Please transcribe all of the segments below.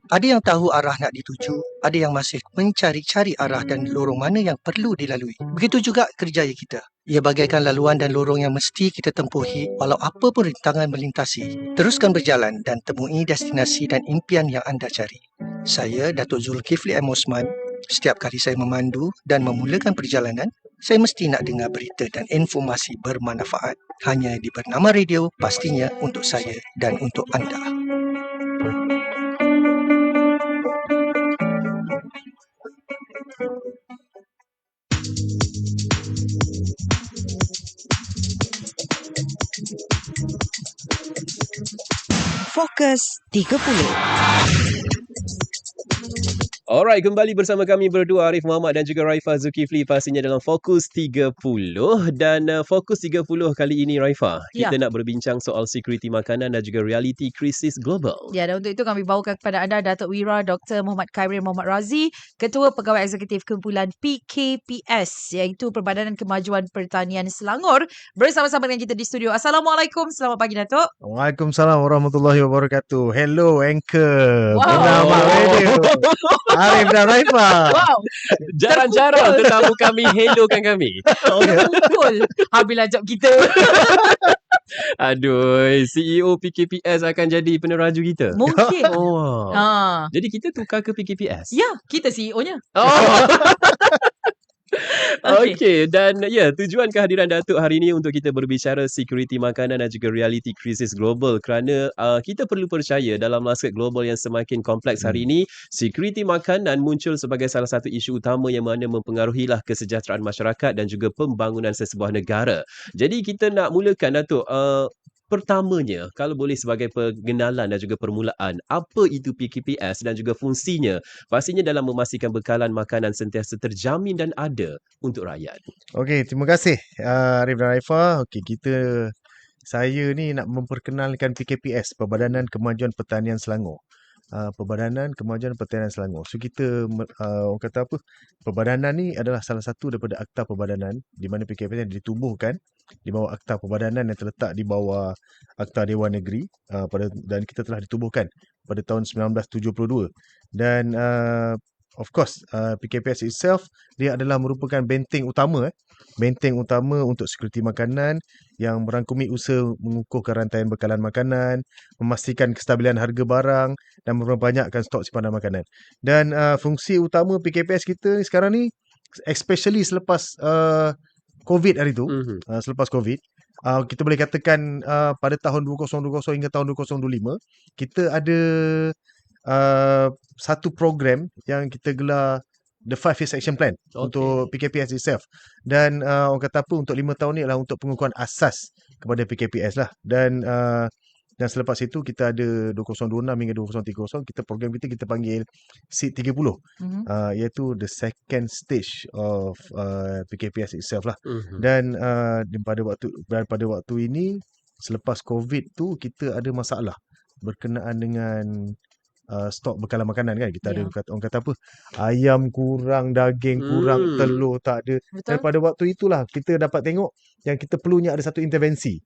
Ada yang tahu arah nak dituju, ada yang masih mencari-cari arah dan lorong mana yang perlu dilalui. Begitu juga kerjaya kita. Ia bagaikan laluan dan lorong yang mesti kita tempuhi walau apa pun rintangan melintasi. Teruskan berjalan dan temui destinasi dan impian yang anda cari. Saya, Datuk Zulkifli M. Osman. Setiap kali saya memandu dan memulakan perjalanan, saya mesti nak dengar berita dan informasi bermanfaat. Hanya di Bernama Radio, pastinya untuk saya dan untuk anda. Fokus 30. Alright, kembali bersama kami berdua, Arif Muhammad dan juga Raifah Zulkifli, pastinya dalam Fokus 30. Dan Fokus 30 kali ini, Raifah, kita nak berbincang soal security makanan dan juga reality krisis global. Ya, dan untuk itu kami bawakan kepada anda Datuk Wira Dr. Muhammad Khairin Muhammad Razi, Ketua Pegawai Eksekutif Kumpulan PKPS, iaitu Perbadanan Kemajuan Pertanian Selangor, bersama-sama dengan kita di studio. Assalamualaikum, selamat pagi Datuk. Waalaikumsalam warahmatullahi wabarakatuh. Hello Anchor. Wow. Bernama Radio. Arif dan Raifah. Wow, Jarang-jarang tetamu kami hellokan kami. terpukul. Habislah job kita. Aduh, CEO PKPS akan jadi peneraju kita. Mungkin. Oh. Ha. Jadi kita tukar ke PKPS? Ya, kita CEO-nya. Oh. Okey. Okey, dan ya, tujuan kehadiran Datuk hari ini untuk kita berbicara security makanan dan juga reality krisis global, kerana kita perlu percaya dalam landscape global yang semakin kompleks hari ini, security makanan muncul sebagai salah satu isu utama yang mana mempengaruhilah kesejahteraan masyarakat dan juga pembangunan sesebuah negara. Jadi kita nak mulakan, Datuk, pertamanya, kalau boleh sebagai pengenalan dan juga permulaan, apa itu PKPS dan juga fungsinya pastinya dalam memastikan bekalan makanan sentiasa terjamin dan ada untuk rakyat. Okey, terima kasih Arif dan Raifah. Okey, saya ni nak memperkenalkan PKPS, Perbadanan Kemajuan Pertanian Selangor. Perbadanan Kemajuan Pertanian Selangor. So kita orang kata apa? Perbadanan ni adalah salah satu daripada akta perbadanan di mana PKPS yang ditubuhkan di bawah akta perbadanan yang terletak di bawah akta Dewan Negeri dan kita telah ditubuhkan pada tahun 1972. Dan of course PKPS itself dia adalah merupakan benteng utama untuk security makanan yang merangkumi usaha mengukuhkan rantaian bekalan makanan, memastikan kestabilan harga barang dan memperbanyakkan stok simpanan makanan. Dan fungsi utama PKPS kita ni sekarang ni, especially selepas COVID hari tu, selepas COVID, kita boleh katakan pada tahun 2020 hingga tahun 2025, kita ada satu program yang kita gelar The 5 Years Action Plan untuk PKPS itself. Dan orang kata apa, untuk 5 tahun ni adalah untuk pengukuhan asas kepada PKPS lah. Dan selepas itu kita ada 2026 hingga 2030, program kita panggil SEED 30, iaitu the second stage of PKPS itself lah. Dan pada waktu ini, selepas COVID tu, kita ada masalah berkenaan dengan stok bekalan makanan kan. Kita ada orang kata apa, ayam kurang, daging kurang, telur tak ada. Betul. Dan pada waktu itulah kita dapat tengok yang kita perlunya ada satu intervensi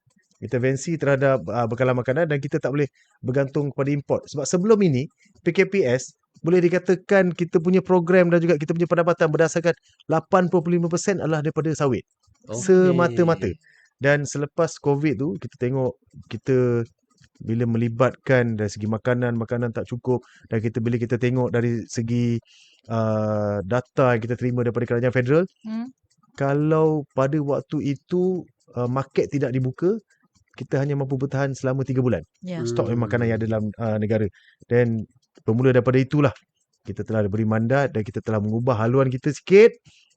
terhadap bekalan makanan, dan kita tak boleh bergantung kepada import. Sebab sebelum ini PKPS boleh dikatakan kita punya program dan juga kita punya pendapatan berdasarkan 85% adalah daripada sawit. Semata-mata. Dan selepas COVID tu, kita tengok kita bila melibatkan dari segi makanan tak cukup, dan bila kita tengok dari segi data yang kita terima daripada kerajaan federal, kalau pada waktu itu market tidak dibuka, kita hanya mampu bertahan selama 3 bulan stok makanan yang ada dalam negara. Dan bermula daripada itulah kita telah diberi mandat dan kita telah mengubah haluan kita sikit,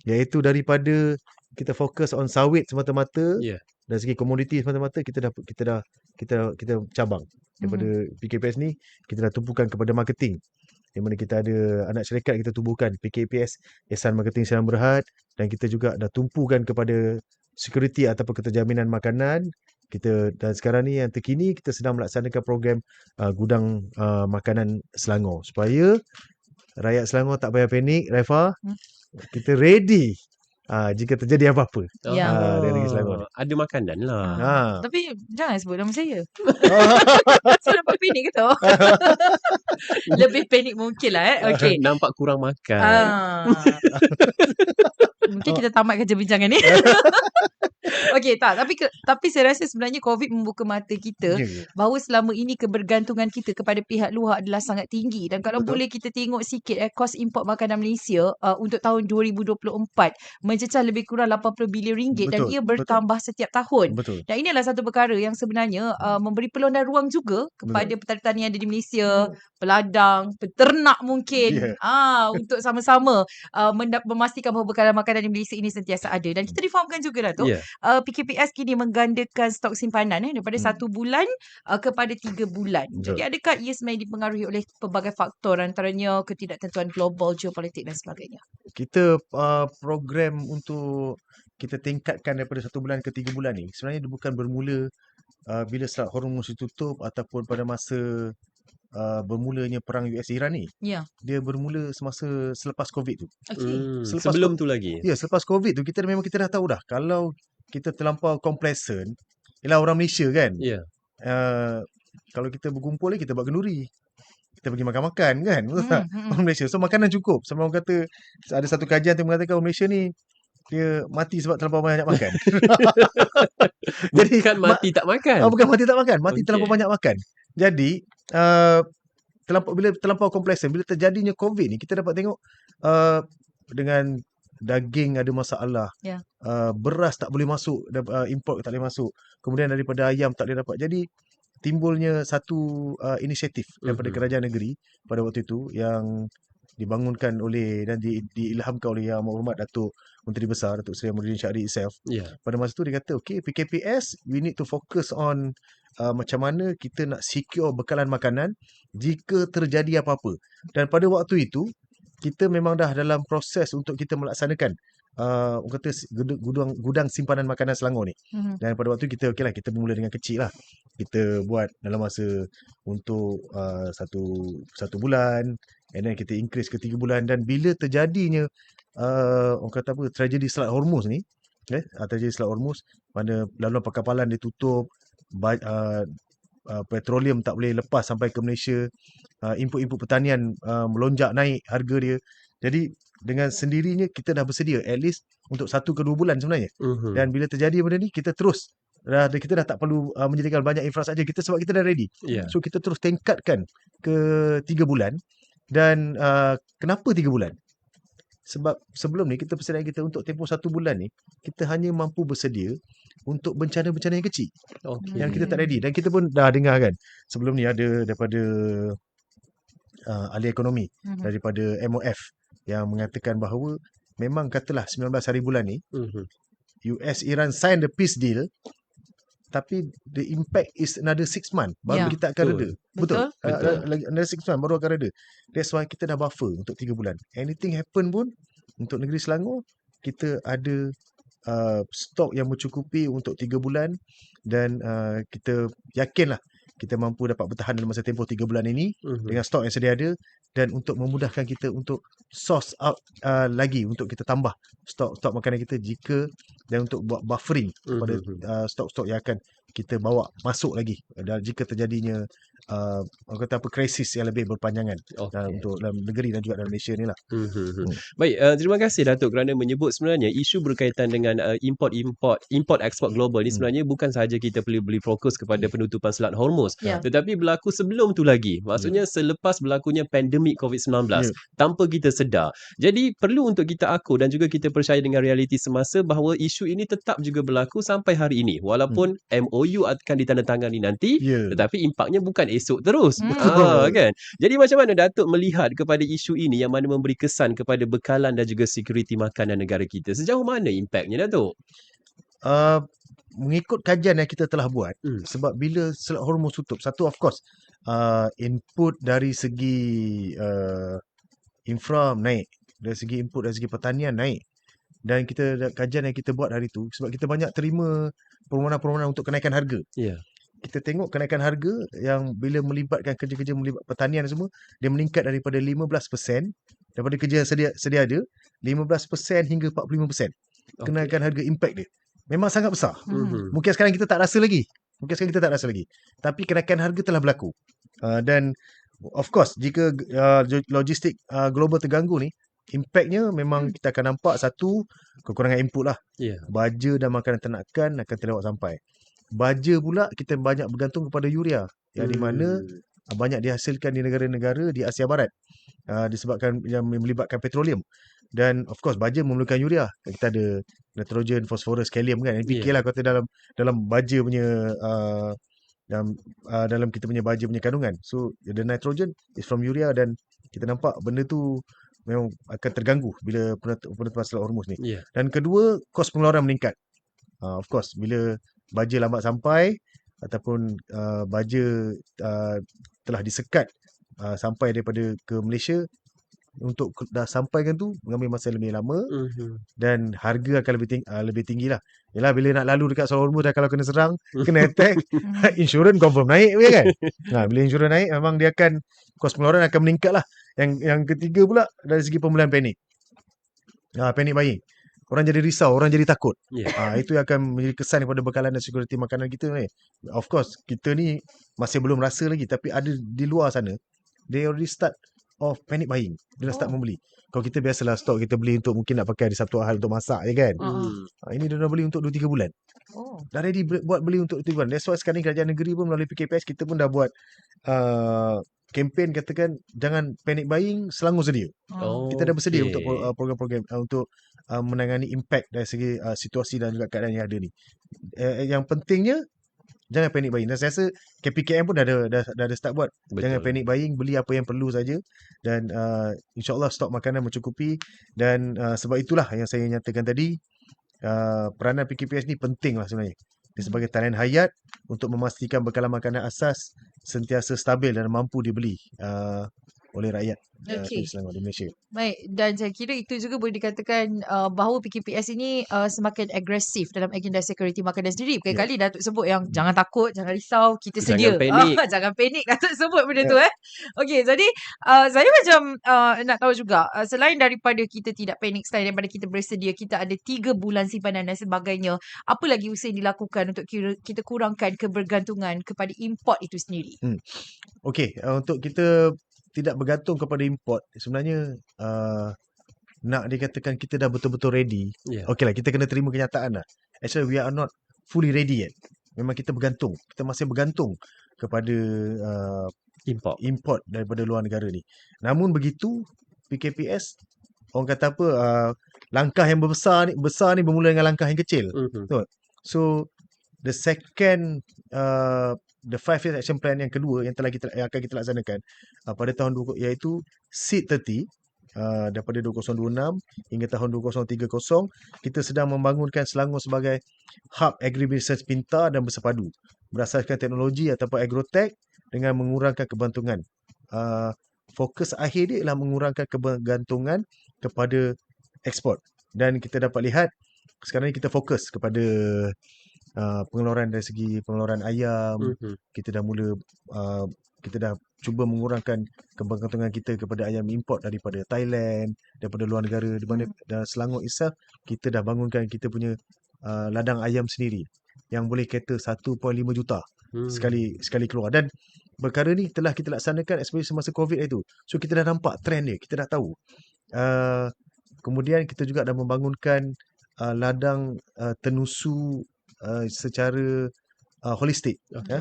iaitu daripada kita fokus on sawit semata-mata, dari segi komoditi semata-mata, kita cabang daripada PKPS ni, kita dah tumpukan kepada marketing, di mana kita ada anak syarikat kita tubuhkan, PKPS Ihsan Marketing Sdn Bhd, dan kita juga dah tumpukan kepada security ataupun keterjaminan makanan kita. Dan sekarang ni yang terkini, kita sedang melaksanakan program gudang makanan Selangor, supaya rakyat Selangor tak payah panik, Raifah. Kita ready jika terjadi apa-apa Ya. dari Negeri Selangor ni. Ada makanan lah. Tapi jangan sebut nama saya. Saya nampak panik ke tu? Lebih panik mungkin lah. Okey. Nampak kurang makan. Mungkin kita tamatkan perbincangan ni. Okey, tak. Tapi saya rasa sebenarnya COVID membuka mata kita bahawa selama ini kebergantungan kita kepada pihak luar adalah sangat tinggi. Dan kalau boleh kita tengok sikit kos import makanan Malaysia untuk tahun 2024 mencecah lebih kurang 80 bilion ringgit dan ia bertambah setiap tahun. Betul. Dan ini adalah satu perkara yang sebenarnya memberi peluang dan ruang juga kepada petani-petani yang ada di Malaysia, peladang, peternak mungkin untuk sama-sama memastikan bahawa bekalan makanan di Malaysia ini sentiasa ada. Dan kita difahamkan juga Datuk, PKPS kini menggandakan stok simpanan daripada 1 bulan kepada 3 bulan. Jadi adakah ia sebenarnya dipengaruhi oleh pelbagai faktor, antaranya ketidaktentuan global, geopolitik dan sebagainya? Kita program untuk kita tingkatkan daripada 1 bulan ke 3 bulan ni sebenarnya dia bukan bermula bila Selat Hormuz ditutup ataupun pada masa bermulanya perang US-Iran ni. Dia bermula semasa selepas COVID tu. Sebelum tu lagi. Ya, selepas COVID tu kita dah tahu dah kalau kita terlampau complacent, ialah orang Malaysia kan. Kalau kita berkumpul ni kita buat kenduri. Kita pergi makan-makan kan. Betul tak? Orang Malaysia. So makanan cukup. Sampai orang kata ada satu kajian yang mengatakan orang Malaysia ni dia mati sebab terlampau banyak makan. Jadi bukan mati tak makan. Bukan mati tak makan, mati terlampau banyak makan. Jadi bila terlampau complacent, bila terjadinya COVID ni kita dapat tengok dengan daging ada masalah. Beras tak boleh masuk, import tak boleh masuk. Kemudian daripada ayam tak boleh dapat. Jadi timbulnya satu inisiatif daripada kerajaan negeri pada waktu itu yang dibangunkan oleh dan diilhamkan oleh Yang Berhormat Datuk Menteri Besar Datuk Seri Amruddin Syahri itself. Pada masa tu dia kata PKPS we need to focus on macam mana kita nak secure bekalan makanan jika terjadi apa-apa. Dan pada waktu itu kita memang dah dalam proses untuk kita melaksanakan orang kata gudang simpanan makanan Selangor ni. Dan pada waktu kita kita bermula dengan kecil lah. Kita buat dalam masa untuk satu bulan, and then kita increase ke 3 bulan. Dan bila terjadinya orang kata tragedi Selat Hormuz ni, tragedi Selat Hormuz, mana laluan perkapalan ditutup, petroleum tak boleh lepas sampai ke Malaysia, input pertanian melonjak naik harga dia. Jadi dengan sendirinya kita dah bersedia at least untuk 1 ke 2 bulan sebenarnya. Dan bila terjadi benda ni kita terus kita dah tak perlu menyediakan banyak infrastruktur kita sebab kita dah ready. So kita terus tingkatkan ke 3 bulan. Dan kenapa 3 bulan? Sebab sebelum ni kita persediaan kita untuk tempoh 1 bulan ni kita hanya mampu bersedia untuk bencana-bencana yang kecil yang kita tak ready. Dan kita pun dah dengar kan sebelum ni ada daripada ahli ekonomi daripada MOF yang mengatakan bahawa memang katalah 19 hari bulan ni US-Iran sign the peace deal, tapi the impact is another 6 months baru kita akan reda. Betul. Another 6 months baru akan reda. That's why kita dah buffer untuk 3 bulan. Anything happen pun untuk negeri Selangor kita ada stok yang mencukupi untuk 3 bulan. Dan kita yakinlah kita mampu dapat bertahan dalam masa tempoh 3 bulan ini dengan stok yang sedia ada. Dan untuk memudahkan kita untuk source out lagi untuk kita tambah stok makanan kita dan untuk buat buffering pada stok-stok yang akan kita bawa masuk lagi dan jika terjadinya orang kata krisis yang lebih berpanjangan untuk dalam negeri dan juga dalam Malaysia ni lah. Baik, terima kasih Datuk kerana menyebut sebenarnya isu berkaitan dengan import-export global ni sebenarnya bukan sahaja kita perlu fokus kepada penutupan Selat Hormuz, tetapi berlaku sebelum tu lagi. Maksudnya selepas berlakunya pandemik COVID-19 tanpa kita sedar. Jadi perlu untuk kita akur dan juga kita percaya dengan realiti semasa bahawa isu ini tetap juga berlaku sampai hari ini. Walaupun MOU akan ditandatangani nanti, tetapi impaknya bukan esok terus. Kan? Jadi macam mana Datuk melihat kepada isu ini yang mana memberi kesan kepada bekalan dan juga security makanan negara kita? Sejauh mana impaknya Datuk? Mengikut kajian yang kita telah buat, sebab bila Selat Hormuz tutup, satu of course input dari segi infra naik, dari segi input dari segi pertanian naik. Dan kajian yang kita buat hari tu, sebab kita banyak terima permohonan-permohonan untuk kenaikan harga. Kita tengok kenaikan harga yang bila melibatkan kerja-kerja melibat pertanian semua, dia meningkat daripada 15% daripada kerja yang sedia ada, 15% hingga 45%. kenaikan harga impact dia memang sangat besar. Mungkin sekarang kita tak rasa lagi. Tapi kenaikan harga telah berlaku. Dan of course jika logistik global terganggu ni, impactnya memang kita akan nampak satu, kekurangan input lah. Ya. Baja dan makanan ternakan akan terlewat sampai. Baja pula kita banyak bergantung kepada urea yang di mana banyak dihasilkan di negara-negara di Asia Barat, disebabkan yang melibatkan petroleum. Dan of course baja memerlukan urea. Kita ada nitrogen, fosforus, kalium kan. NPK lah kata dalam baja punya dalam kita punya baja punya kandungan. So the nitrogen is from urea, dan kita nampak benda tu memang akan terganggu bila penutupan Selat Hormuz ni. Ya. Dan kedua, kos pengeluaran meningkat. Of course bila baja lambat sampai ataupun baja telah disekat sampai daripada ke Malaysia, untuk dah sampaikan tu mengambil masa lebih lama, dan harga akan lebih tinggi lah. Yalah, bila nak lalu dekat Selat Hormuz dah, kalau kena serang, kena attack, insurans confirm naik kan. Bila insurans naik, memang dia akan, kos pengeluaran akan meningkat lah. Yang ketiga pula, dari segi pemulihan panik. Panik buying. Orang jadi risau, orang jadi takut. Itu yang akan menjadi kesan daripada bekalan dan security makanan kita ni. Of course, kita ni masih belum rasa lagi, tapi ada di luar sana, they already start of panic buying. Dia dah start membeli. Kalau kita biasalah stok kita beli untuk mungkin nak pakai di Sabtu Ahad untuk masak je kan. Ini dia dah beli untuk 2-3 bulan. Dah ready buat beli untuk 2-3 bulan. That's why sekarang kerajaan negeri pun melalui PKPS, kita pun dah buat kempen, katakan jangan panic buying, Selangor sedia. Kita dah bersedia untuk program-program untuk menangani impact dari segi situasi dan juga keadaan yang ada ni. Yang pentingnya jangan panic buying. Dan saya rasa KPKM pun dah ada start buat. Betul. Jangan panic buying, beli apa yang perlu saja, dan insyaAllah stok makanan mencukupi. Dan sebab itulah yang saya nyatakan tadi, peranan PKPS ni penting lah sebenarnya. Dia sebagai talian hayat untuk memastikan bekalan makanan asas sentiasa stabil dan mampu dibeli oleh rakyat Okey. Selangor di Malaysia. Baik, dan saya kira itu juga boleh dikatakan bahawa PKPS ini semakin agresif dalam agenda security makanan sendiri. Berkali-kali Datuk sebut yang jangan takut, jangan risau, kita sedia. Jangan panik. Jangan panik, Datuk sebut benda tu. Okey, jadi saya macam nak tahu juga, selain daripada kita tidak panik, selain daripada kita bersedia, kita ada 3 bulan simpanan dan sebagainya, apa lagi usaha yang dilakukan untuk kita kurangkan kebergantungan kepada import itu sendiri? Okey, untuk kita tidak bergantung kepada import, sebenarnya nak dikatakan kita dah betul-betul ready. Okey lah, kita kena terima kenyataan lah. Actually, we are not fully ready yet. Memang kita bergantung. Kita masih bergantung kepada import daripada luar negara ni. Namun begitu, PKPS, orang kata apa, langkah yang besar ni bermula dengan langkah yang kecil. So, the second the 5 years action plan yang kedua yang akan kita laksanakan pada tahun iaitu SEED 30 daripada 2026 hingga tahun 2030, kita sedang membangunkan Selangor sebagai hub agribusiness pintar dan bersepadu berasaskan teknologi ataupun agrotech dengan mengurangkan kebergantungan. Fokus akhir dia ialah mengurangkan kebergantungan kepada ekspor, dan kita dapat lihat sekarang ni kita fokus kepada pengeluaran dari segi pengeluaran ayam. Kita dah cuba mengurangkan kebergantungan kita kepada ayam import daripada Thailand, daripada luar negara, di mana dalam Selangor itself kita dah bangunkan kita punya ladang ayam sendiri yang boleh cater 1.5 juta sekali keluar. Dan perkara ni telah kita laksanakan especially semasa COVID itu. So kita dah nampak trend dia, kita dah tahu. Kemudian kita juga dah membangunkan ladang tenusu secara holistik.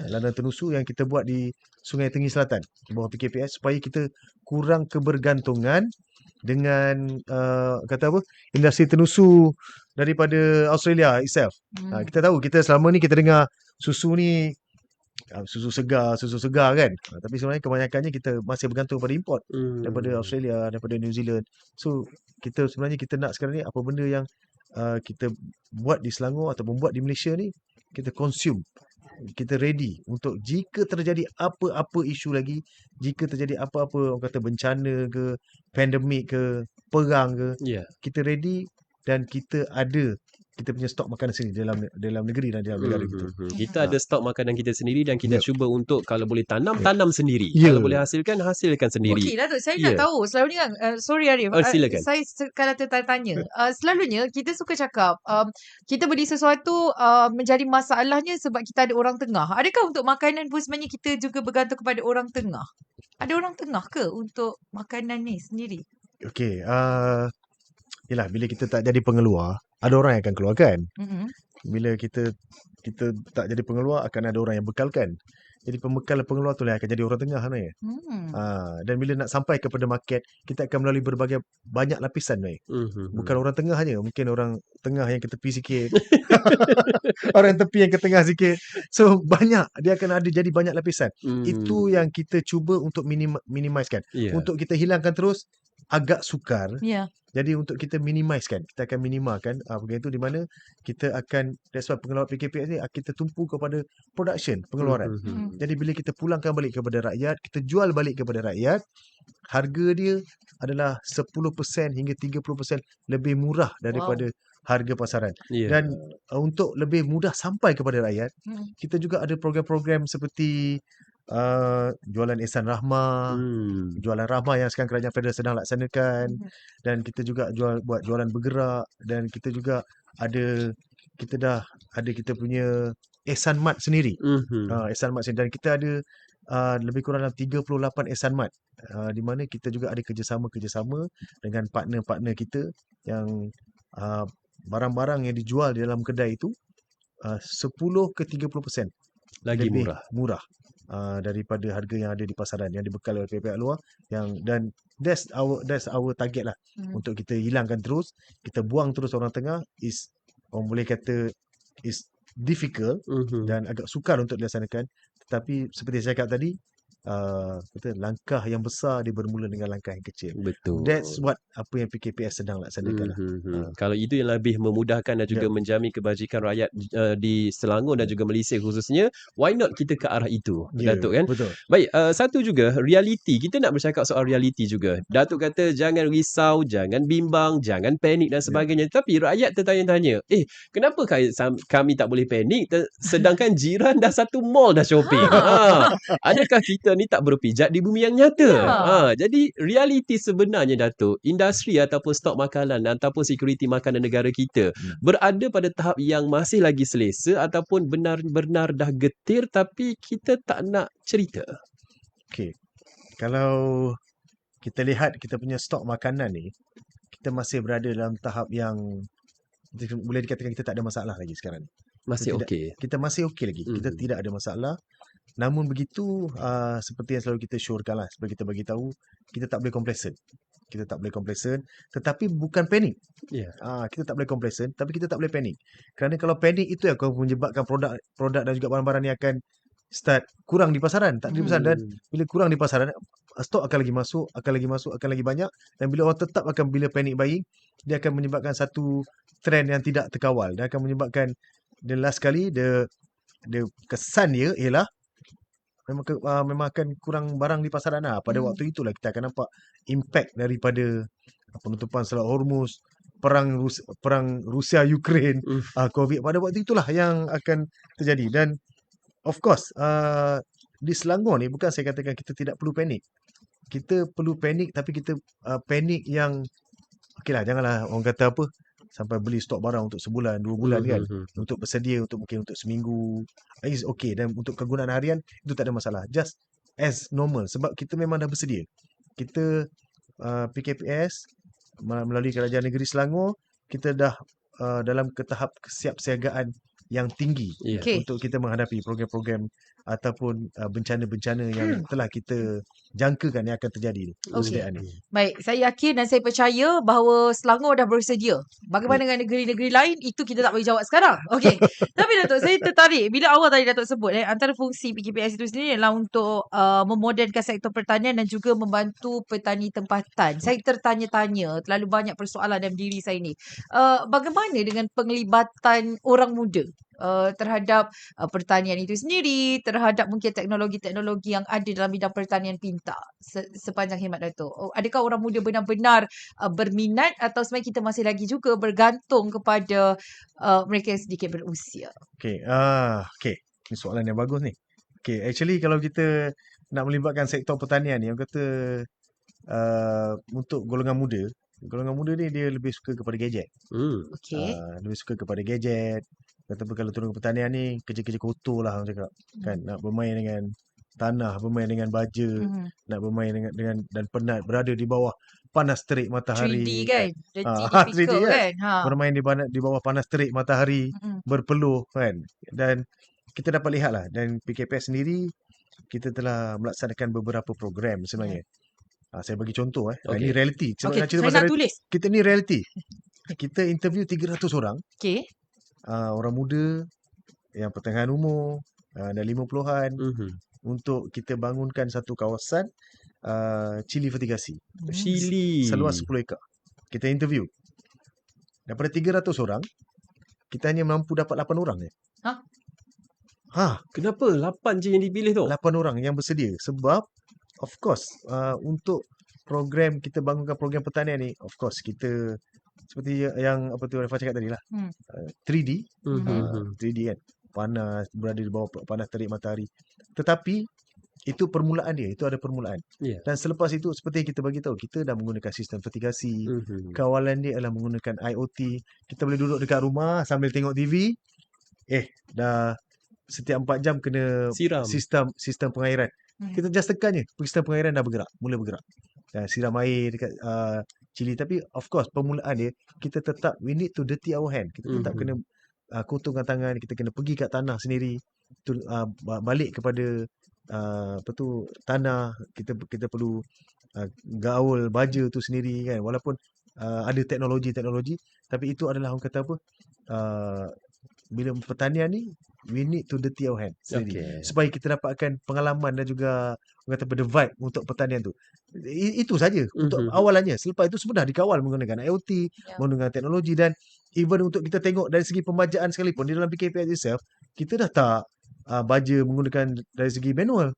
Ladang tenusu yang kita buat di Sungai Tenggiri Selatan bawah PKPS, supaya kita kurang kebergantungan dengan kata apa, industri tenusu daripada Australia itself. Kita tahu, kita selama ni kita dengar susu ni susu segar kan, tapi sebenarnya kebanyakannya kita masih bergantung pada import daripada Australia, daripada New Zealand. So kita sebenarnya kita nak sekarang ni apa benda yang kita buat di Selangor ataupun buat di Malaysia ni, kita consume, kita ready untuk jika terjadi apa-apa isu lagi, jika terjadi apa-apa orang kata bencana ke, pandemik ke, perang ke, kita ready dan kita ada kita punya stok makanan sendiri dalam negeri dan dalam negara kita. Kita ada stok makanan kita sendiri dan kita cuba untuk kalau boleh tanam sendiri. Ya. Kalau boleh hasilkan sendiri. Okey, Datuk, saya Ya. nak tahu. Selalunya kan, sorry Arif, Silakan. saya kalau tertanya, selalunya kita suka cakap, kita beli sesuatu menjadi masalahnya sebab kita ada orang tengah. Adakah untuk makanan pun sebenarnya kita juga bergantung kepada orang tengah? Ada orang tengah ke untuk makanan ni sendiri? Okey, yelah, bila kita tak jadi pengeluar, ada orang yang akan keluarkan. Mm-hmm. Bila kita tak jadi pengeluar, akan ada orang yang bekalkan. Jadi pembekal dan pengeluar tu lah yang akan jadi orang tengah sebenarnya. Dan bila nak sampai kepada market, kita akan melalui banyak lapisan sebenarnya. Bukan orang tengah hanya, mungkin orang tengah yang ke tepi sikit. Orang tepi yang ke tengah sikit. So banyak, dia akan ada jadi banyak lapisan. Itu yang kita cuba untuk minimizekan. Yeah. Untuk kita hilangkan terus, agak sukar. Ya. Jadi untuk kita minimizekan, kita akan minimalkan program itu di mana kita akan, that's why pengeluaran PKPS ni kita tumpu kepada production, pengeluaran. Jadi bila kita pulangkan balik kepada rakyat, kita jual balik kepada rakyat, harga dia adalah 10% hingga 30% lebih murah daripada harga pasaran. Yeah. Dan untuk lebih mudah sampai kepada rakyat, kita juga ada program-program seperti jualan Ihsan Rahmah, jualan Rahmah yang sekarang Kerajaan Federal sedang laksanakan, dan kita juga buat jualan bergerak, dan kita juga kita punya Ihsan Mart sendiri. Ihsan Mart sendiri, dan kita ada lebih kurang dalam 38 Ihsan Mart, di mana kita juga ada kerjasama dengan partner-partner kita yang barang-barang yang dijual di dalam kedai itu 10 ke 30% lagi lebih murah. Daripada harga yang ada di pasaran yang dibekal oleh pihak luar, dan that's our target lah. Untuk kita hilangkan terus, kita buang terus orang tengah, orang boleh kata is difficult dan agak sukar untuk dilaksanakan, tetapi seperti saya cakap tadi, langkah yang besar dia bermula dengan langkah yang kecil. Betul. That's what apa yang PKPS sedang laksanakan lah. Kalau itu yang lebih memudahkan dan juga menjamin kebajikan rakyat di Selangor dan juga Malaysia khususnya, why not kita ke arah itu, Datuk kan? Betul. Baik, satu juga reality. Kita nak bercakap soal reality juga. Datuk kata jangan risau, jangan bimbang, jangan panik dan sebagainya. Tapi rakyat tertanya-tanya, kenapa kami tak boleh panik sedangkan jiran dah satu mall dah shopping? Adakah kita ni tak berpijak di bumi yang nyata? Jadi realiti sebenarnya, Datuk, industri ataupun stok makanan ataupun security makanan negara kita berada pada tahap yang masih lagi selesa ataupun benar-benar dah getir tapi kita tak nak cerita. Okey. Kalau kita lihat kita punya stok makanan ni, kita masih berada dalam tahap yang boleh dikatakan kita tak ada masalah lagi sekarang. Masih okey. Kita masih okey lagi. Kita tidak ada masalah. Namun begitu, seperti yang selalu kita syorkan lah, seperti kita bagi tahu, kita tak boleh complacent. Kita tak boleh complacent, tetapi bukan panik. Kita tak boleh complacent, tapi kita tak boleh panik. Kerana kalau panik itu yang akan menyebabkan produk dan juga barang-barang ni akan start kurang di pasaran. Tak di pasaran, dan bila kurang di pasaran, stok akan lagi masuk, akan lagi banyak, dan bila orang tetap akan bila panic buying, dia akan menyebabkan satu trend yang tidak terkawal, dan akan menyebabkan the last kali the kesan dia ialah memang akan kurang barang di pasaran lah. Pada waktu itulah kita akan nampak impact daripada penutupan Selat Hormuz, perang Rusia Ukraine, COVID. Pada waktu itulah yang akan terjadi. Dan of course, di Selangor ni bukan saya katakan kita tidak perlu panik. Kita perlu panik, tapi kita panik yang okeylah, janganlah orang kata apa sampai beli stok barang untuk sebulan, 2 bulan kan. Untuk bersedia mungkin untuk seminggu, is okay. Dan untuk kegunaan harian itu tak ada masalah. Just as normal, sebab kita memang dah bersedia. Kita PKPS melalui Kerajaan Negeri Selangor, kita dah dalam tahap kesiapsiagaan yang tinggi untuk kita menghadapi program-program ataupun bencana-bencana yang telah kita jangkakan yang akan terjadi. Baik, saya yakin dan saya percaya bahawa Selangor dah bersedia. Bagaimana dengan negeri-negeri lain, itu kita tak boleh jawab sekarang. Okey. Tapi Datuk, saya tertarik bila awal tadi Datuk sebut antara fungsi PKPS itu sendiri adalah untuk memodernkan sektor pertanian dan juga membantu petani tempatan. Saya tertanya-tanya, terlalu banyak persoalan dalam diri saya ni. Bagaimana dengan penglibatan orang muda? terhadap pertanian itu sendiri, terhadap mungkin teknologi-teknologi yang ada dalam bidang pertanian pintar sepanjang khidmat Datuk? Adakah orang muda benar-benar berminat atau sebenarnya kita masih lagi juga bergantung kepada mereka yang sedikit berusia? Okay. Ini soalan yang bagus ni. Okay, actually kalau kita nak melibatkan sektor pertanian ni, orang kata untuk golongan muda ni dia lebih suka kepada gadget. Okey. Lebih suka kepada gadget. Katakan kalau turun ke pertanian ni, kerja-kerja kotor lah orang cakap. Kan, nak bermain dengan tanah, bermain dengan baja, nak bermain dengan dan penat, berada di bawah panas terik 3D matahari. kan? Dirty 3D difficult kan? kan? Bermain di bawah panas terik matahari, berpeluh kan. Dan kita dapat lihat lah, dan PKPS sendiri kita telah melaksanakan beberapa program sebenarnya. Saya bagi contoh ini reality. Sebab nak cerita Saya pasal nak tulis. kita ni reality. Kita interview 300 orang, Okey. orang muda yang pertengahan umur dan 50-an untuk kita bangunkan satu kawasan chili fertigasi Chili. seluas 10 ekar. Kita interview. Daripada 300 orang, kita hanya mampu dapat 8 orang je. Kenapa 8 je yang dipilih tu? 8 orang yang bersedia. Sebab of course untuk program kita bangunkan program pertanian ni, of course kita seperti yang apa tu Rafa cakap tadi lah, 3D 3D kan, panas, berada di bawah panas terik matahari. Tetapi itu permulaan dia, itu ada permulaan. Dan selepas itu seperti yang kita bagi tahu, kita dah menggunakan sistem fertigasi. Kawalan dia adalah menggunakan IoT. Kita boleh duduk dekat rumah sambil tengok TV. Dah setiap 4 jam kena siram sistem pengairan. Kita just tekan je, sistem pengairan dah bergerak, mula bergerak. Dan siram air dekat cili. Tapi of course permulaan dia, kita tetap we need to dirty our hand. Kita tetap kena kotorkan tangan, kita kena pergi kat tanah sendiri, balik kepada tanah. Kita perlu gaul baja tu sendiri kan, walaupun ada teknologi, tapi itu adalah orang kata apa, bila pertanian ni we need to dirty our hand sendiri, supaya kita dapatkan pengalaman dan juga orang kata the vibe untuk pertanian tu. Itu saja untuk awalannya. Selepas itu semua dah dikawal menggunakan IoT, menggunakan teknologi. Dan even untuk kita tengok dari segi pembajaan sekalipun, di dalam PKPS itself kita dah tak baja menggunakan dari segi manual.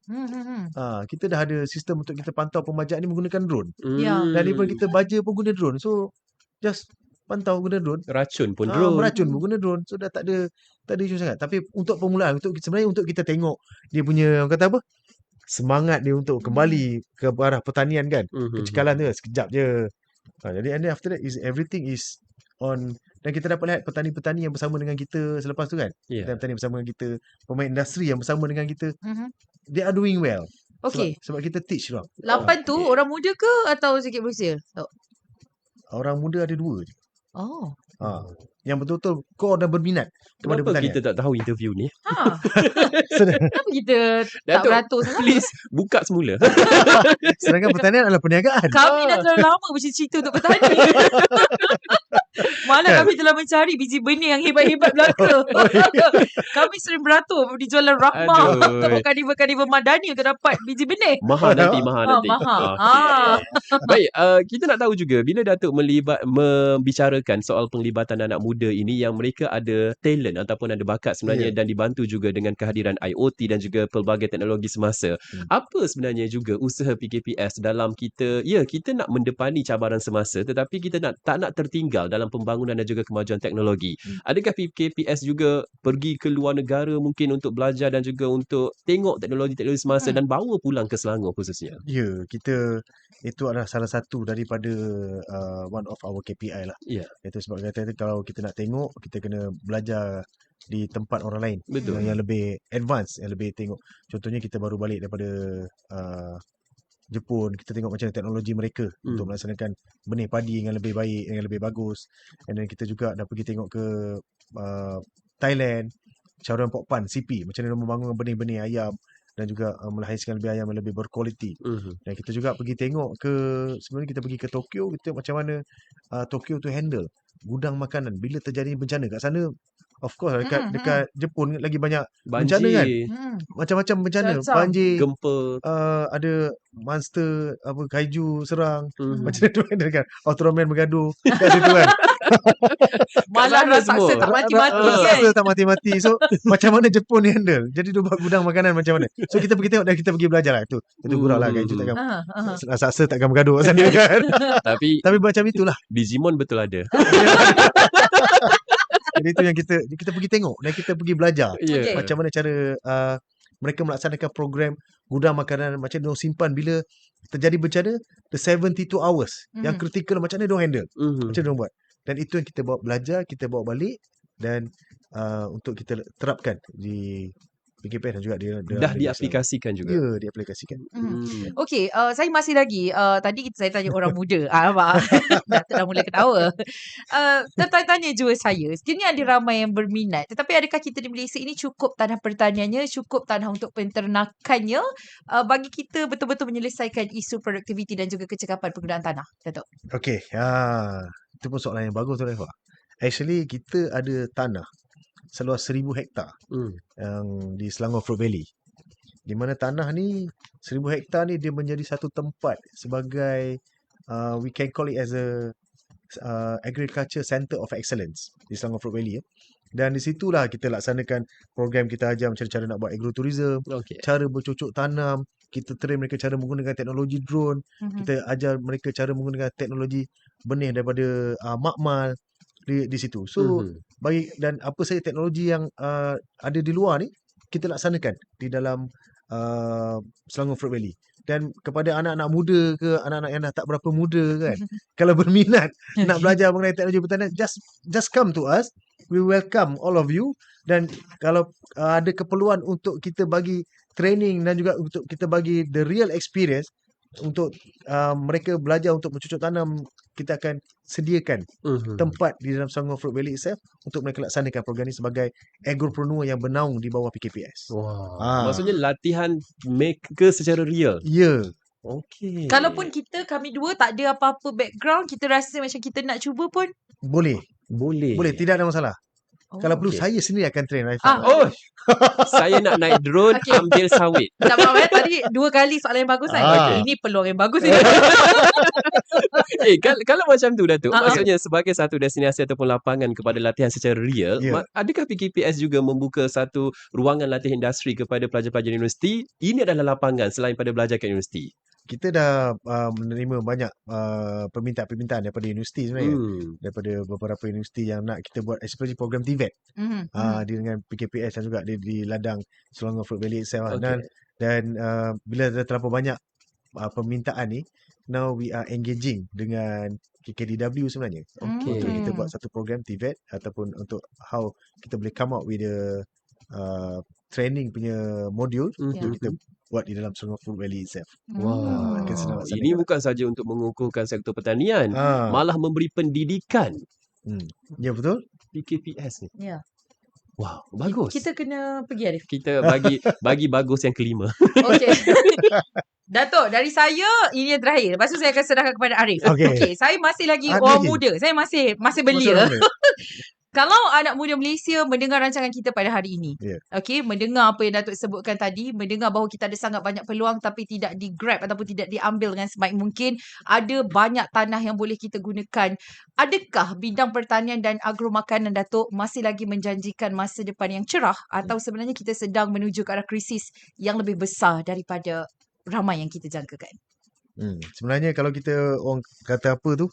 Kita dah ada sistem untuk kita pantau pembajaan ni menggunakan drone. Dan even kita baja pun guna drone. So just pantau guna drone. Racun pun drone. Meracun pun guna drone. So dah tak ada isu sangat. Tapi untuk permulaan, sebenarnya untuk kita tengok dia punya, orang kata apa, semangat dia untuk kembali ke arah pertanian kan. Kecekalan tu sekejap je. Jadi and then after that is everything is on. Dan kita dapat lihat petani-petani yang bersama dengan kita selepas tu kan. Petani bersama dengan kita, pemain industri yang bersama dengan kita. They are doing well. Sebab kita teach orang. 8 tu orang muda ke atau sikit berusia? Orang muda ada 2 je. Yang betul-betul core dan berminat kepada Kenapa pertanian. kita tak tahu interview ni? Kenapa kita tak Datuk, beratur sangat? please buka semula. Sedangkan pertanian adalah perniagaan. Kami dah terlalu lama bercerita untuk petani. Malah kami telah mencari biji benih yang hebat-hebat belaka. Kami sering beratur di Jualan Rahmah untuk kadiver-kadiver madani untuk dapat biji benih. Mahal nanti. Mahal. Baik, kita nak tahu juga bila Datuk membicarakan soal penglibatan anak muda ini yang mereka ada talent ataupun ada bakat sebenarnya dan dibantu juga dengan kehadiran IoT dan juga pelbagai teknologi semasa. Apa sebenarnya juga usaha PKPS dalam kita nak mendepani cabaran semasa tetapi kita tak nak tertinggal dalam pembangunan dan juga kemajuan teknologi. Adakah PKPS juga pergi ke luar negara mungkin untuk belajar dan juga untuk tengok teknologi-teknologi semasa dan bawa pulang ke Selangor khususnya? Ya, kita itu adalah salah satu daripada one of our KPI lah. Itu sebab kata kalau kita nak tengok, kita kena belajar di tempat orang lain. Betul. Yang lebih advance, yang lebih tengok. Contohnya kita baru balik daripada Jepun, kita tengok macam teknologi mereka untuk melaksanakan benih padi yang lebih baik, yang lebih bagus. And then kita juga dah pergi tengok ke Thailand, caruan pokpan CP, macam mana membangun benih-benih ayam dan juga melahirkan lebih ayam yang lebih berkualiti. Dan kita juga pergi tengok sebenarnya kita pergi ke Tokyo, kita tengok macam mana Tokyo tu handle gudang makanan bila terjadi bencana. Kat sana Of course dekat dekat Jepun lagi banyak Banjir, bencana kan. Hmm. Macam-macam bencana, Macam-macam. banjir, gempa. ada monster kaiju serang. Mhm. Macam tu handle kan. Ultraman bergaduh kat situ kan. Malah sana raksasa semua. tak mati-mati kan. Rasa tak mati-mati. So macam mana Jepun ni handle? Jadi dia buat gudang makanan macam mana? So kita pergi tengok dan kita pergi belajar lah. Itu gurau lah kaiju takkan. Raksasa takkan bergaduh kat sana kan. Tapi Tapi macam itulah. Digimon betul ada. Jadi itu yang kita pergi tengok dan kita pergi belajar. Ya. Okey. Macam mana cara mereka melaksanakan program gudang makanan, macam dia simpan bila terjadi bencana, the 72 hours yang kritikal, macam mana dia handle, macam dia buat. Dan itu yang kita bawa belajar, kita bawa balik dan untuk kita terapkan di PKPS dan juga Dah diaplikasikan juga. Ya, diaplikasikan. Okey, saya masih lagi tadi saya tanya orang muda. Nampak? Datuk dah mula ketawa. Tanya juga saya. Sekiranya ada ramai yang berminat, tetapi adakah kita di Malaysia ini cukup tanah pertaniannya, cukup tanah untuk penternakannya bagi kita betul-betul menyelesaikan isu produktiviti dan juga kecekapan penggunaan tanah, Datuk? Okey, itu pun soalan yang bagus tu Raifa. Actually kita ada tanah seluas 1,000 hektar yang di Selangor Fruit Valley. Di mana tanah ni 1,000 hektar ni dia menjadi satu tempat sebagai we can call it as a agriculture center of excellence di Selangor Fruit Valley. Dan di situlah kita laksanakan program, kita ajar macam cara nak buat agrotourism, Okey. cara bercocok tanam, kita train mereka cara menggunakan teknologi drone, kita ajar mereka cara menggunakan teknologi benih daripada makmal di situ. So bagi dan apa saja teknologi yang ada di luar ni kita laksanakan di dalam Selangor Fruit Valley. Dan kepada anak-anak muda ke anak-anak yang dah tak berapa muda kan, kalau berminat nak belajar mengenai teknologi pertanian, just come to us. We welcome all of you. Dan kalau ada keperluan untuk kita bagi training dan juga untuk kita bagi the real experience untuk mereka belajar untuk bercocok tanam, kita akan sediakan tempat di dalam Selangor Fruit Valley itself untuk mereka laksanakan program ini sebagai agropreneur yang bernaung di bawah PKPS. Wow. Maksudnya latihan mereka secara real. Ya. Okey. Kalaupun kami dua tak ada apa-apa background, kita rasa macam kita nak cuba pun Boleh. Boleh. Tidak ada masalah. Kalau perlu okey. saya sendiri akan train Raifah. Oh, saya nak naik drone Okey. ambil sawit. tak apa tadi 2 kali soalan yang bagus kan. Okey. Ini peluang yang bagus ni. Kalau macam tu Datuk, Ah, ah. maksudnya sebagai satu destinasi ataupun lapangan kepada latihan secara real, Ya. adakah PKPS juga membuka satu ruangan latihan industri kepada pelajar-pelajar universiti? Ini adalah lapangan selain pada belajar kat universiti. Kita dah menerima banyak permintaan daripada universiti sebenarnya. Daripada beberapa universiti yang nak kita buat especially program TVET. Dengan PKPS dan juga di ladang Selangor Fruit Valley itself. Okay. Dan bila dah terlalu banyak permintaan ni, now we are engaging dengan KKDW sebenarnya. Okay. Untuk kita buat satu program TVET ataupun untuk how kita boleh come up with the training punya modul untuk kita buat di dalam Selangor Fruit Valley itself. Wow. Akan senang laksanakan. Ini bukan saja untuk mengukuhkan sektor pertanian, Ah. malah memberi pendidikan. Ya betul. PKPS ni. Ya. Wow, bagus. Kita kena pergi Arif. Kita bagi bagus yang kelima. Okey. Datuk, dari saya ini yang terakhir. Lepas tu saya akan serahkan kepada Arif. Okey. Saya masih lagi Ada orang lagi? muda. Saya masih belia. Kalau anak muda Malaysia mendengar rancangan kita pada hari ini, okey, mendengar apa yang Datuk sebutkan tadi, mendengar bahawa kita ada sangat banyak peluang tapi tidak di-grab ataupun tidak diambil dengan sebaik mungkin, ada banyak tanah yang boleh kita gunakan. Adakah bidang pertanian dan agromakanan, Datuk, masih lagi menjanjikan masa depan yang cerah atau sebenarnya kita sedang menuju ke arah krisis yang lebih besar daripada ramai yang kita jangkakan? Sebenarnya kalau kita orang kata apa tu,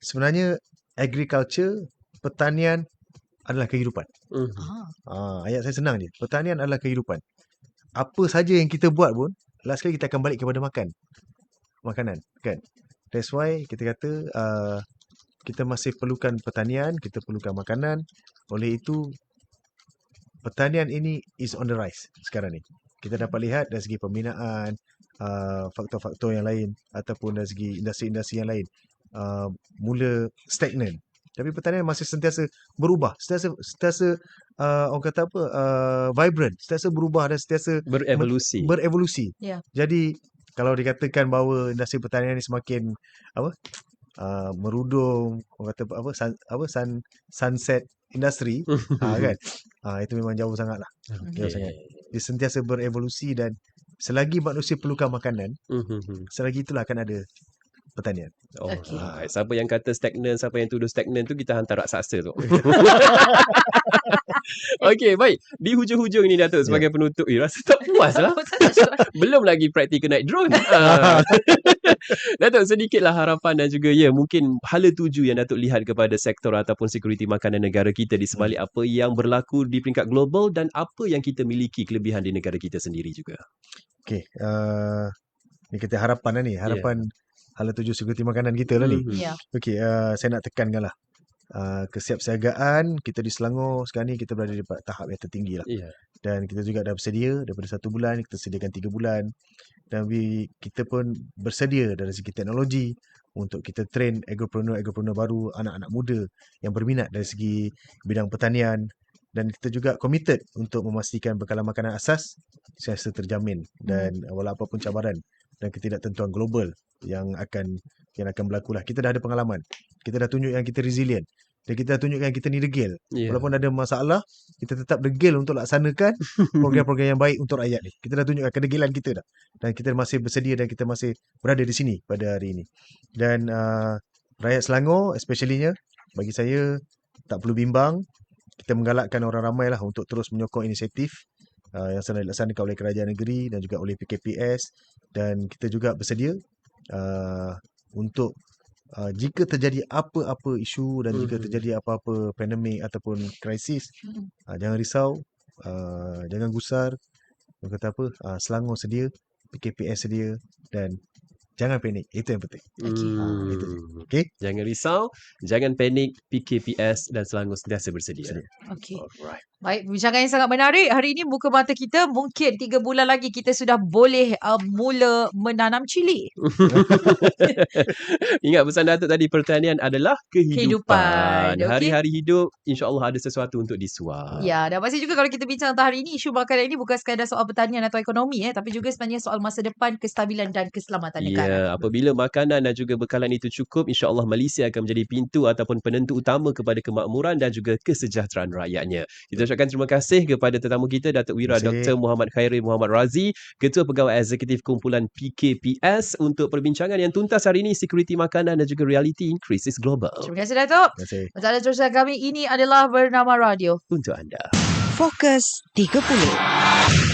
sebenarnya agriculture, pertanian adalah kehidupan. Ayat saya senang je. Pertanian adalah kehidupan. Apa saja yang kita buat pun, last kali kita akan balik kepada makanan, kan? That's why kita kata kita masih perlukan pertanian, kita perlukan makanan. Oleh itu, pertanian ini is on the rise sekarang ni. Kita dapat lihat dari segi pembinaan, faktor-faktor yang lain ataupun dari segi industri-industri yang lain. Mula stagnan. Tapi pertanian masih sentiasa berubah, sentiasa orang kata apa, vibrant, sentiasa berubah dan sentiasa berevolusi. Ya. Jadi kalau dikatakan bahawa industri pertanian ni semakin merudung, orang kata sunset industry, kan. Itu memang jauh sangatlah. Jauh sangat. Dia sentiasa berevolusi dan selagi manusia perlukan makanan, selagi itulah akan ada pertanian. Alright. Siapa yang kata stagnan, siapa yang tuduh stagnan tu kita hantar raksasa tu. Okey, baik. Di hujung-hujung ni Datuk sebagai penutup, rasa tak puas lah. Belum lagi praktikal naik drone. Datuk, sedikitlah harapan dan juga mungkin hala tuju yang Datuk lihat kepada sektor ataupun security makanan negara kita di sebalik apa yang berlaku di peringkat global dan apa yang kita miliki kelebihan di negara kita sendiri juga. Okey, ni kita harapan lah ni. Harapan hala tuju security makanan kita lah ni. Okey, saya nak tekankan lah. Kesiapsiagaan kita di Selangor sekarang ni kita berada di tahap yang tertinggi lah. Dan kita juga dah bersedia daripada 1 bulan, kita sediakan 3 bulan. Dan kita pun bersedia dari segi teknologi untuk kita train agropreneur baru, anak-anak muda yang berminat dari segi bidang pertanian. Dan kita juga committed untuk memastikan bekalan makanan asas sentiasa terjamin dan walau apapun cabaran dan ketidaktentuan global yang akan berlaku lah. Kita dah ada pengalaman. Kita dah tunjuk yang kita resilient. Dan kita dah tunjuk yang kita ni degil. Walaupun ada masalah, kita tetap degil untuk laksanakan program-program yang baik untuk rakyat ni. Kita dah tunjukkan kedegilan kita dah. Dan kita masih bersedia dan kita masih berada di sini pada hari ini. Dan rakyat Selangor especially-nya, bagi saya tak perlu bimbang. Kita menggalakkan orang ramai lah untuk terus menyokong inisiatif yang sedang dilaksanakan oleh kerajaan negeri dan juga oleh PKPS. Dan kita juga bersedia untuk jika terjadi apa-apa isu dan jika terjadi apa-apa pandemik ataupun krisis, jangan risau, jangan gusar. Orang kata apa, Selangor sedia, PKPS sedia dan jangan panik. Itu yang penting. Itu je. Okay? Jangan risau, jangan panik, PKPS dan Selangor sentiasa bersedia. Okey. Alright. Baik, perbincangan yang sangat menarik. Hari ini buka mata kita, mungkin 3 bulan lagi kita sudah boleh mula menanam cili. Ingat pesan Datuk tadi, pertanian adalah kehidupan. Okey. Hari-hari hidup, insya-Allah ada sesuatu untuk disuap. Ya, dan pasti juga kalau kita bincang tentang hari ini, isu makanan ini bukan sekadar soal pertanian atau ekonomi, tapi juga sebenarnya soal masa depan, kestabilan dan keselamatan negara. Apabila makanan dan juga bekalan itu cukup, insya-Allah Malaysia akan menjadi pintu ataupun penentu utama kepada kemakmuran dan juga kesejahteraan rakyatnya. Kita ucapkan terima kasih kepada tetamu kita, Datuk Wira Dr. Muhammad Khairi Muhammad Razi, Ketua Pegawai Eksekutif Kumpulan PKPS untuk perbincangan yang tuntas hari ini, security makanan dan juga reality krisis global. Terima kasih Datuk. Terima kasih. Masalah terusan kami ini adalah Bernama Radio Untuk anda. Fokus 30.